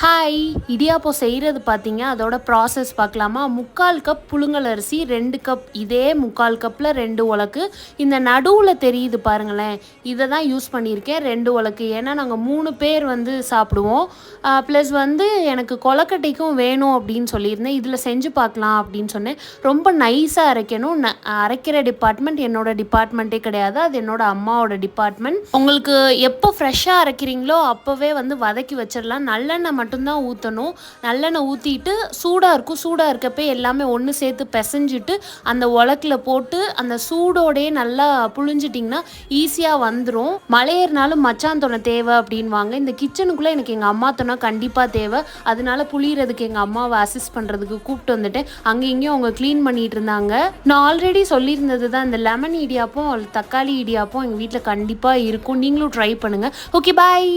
Hi, idiyappam செய்கிறது பார்த்தீங்க. அதோட ப்ராசஸ் பார்க்கலாமா? 3/4 கப் புழுங்கல் அரிசி, 2 கப், இதே 3/4 கப்பில் 2 உலக்கு. இந்த நடுவில் தெரியுது பாருங்களேன், இதை தான் யூஸ் பண்ணியிருக்கேன், 2 உலக்கு. ஏன்னா நாங்கள் 3 பேர் வந்து சாப்பிடுவோம். ப்ளஸ் வந்து எனக்கு கொலக்கட்டைக்கும் வேணும் அப்படின்னு சொல்லியிருந்தேன். இதில் செஞ்சு பார்க்கலாம் அப்படின்னு சொன்னேன். ரொம்ப நைஸாக அரைக்கணும். அரைக்கிற டிபார்ட்மெண்ட் என்னோட டிபார்ட்மெண்ட்டே கிடையாது, அது என்னோட அம்மாவோட டிபார்ட்மெண்ட். உங்களுக்கு எப்போ ஃப்ரெஷ்ஷாக அரைக்கிறீங்களோ அப்போவே வந்து வதக்கி வச்சிடலாம். நல்லெண்ணெய் மட்டும்தான் ஊற்றணும். நல்லெண்ணெய் ஊற்றிட்டு சூடாக இருக்கப்போ எல்லாமே ஒன்று சேர்த்து பிசைஞ்சிட்டு அந்த உலக்கில் போட்டு அந்த சூடோடையே நல்லா புழிஞ்சிட்டிங்கன்னா ஈஸியாக வந்துடும். மலையேறினாலும் மச்சான் துணை தேவை அப்படின்வாங்க. இந்த கிச்சனுக்குள்ளே எனக்கு எங்கள் அம்மா துணை கண்டிப்பாக தேவை. அதனால புளியறதுக்கு எங்கள் அம்மாவை அசிஸ்ட் பண்ணுறதுக்கு கூப்பிட்டு வந்துட்டேன். அங்கே இங்கேயும் அவங்க க்ளீன் பண்ணிட்டு இருந்தாங்க. நான் ஆல்ரெடி சொல்லியிருந்தது தான், இந்த லெமன் இடியாப்பம் தக்காளி இடியாப்பம் எங்கள் வீட்டில் கண்டிப்பாக இருக்கும். நீங்களும் ட்ரை பண்ணுங்கள். ஓகே, பாய்.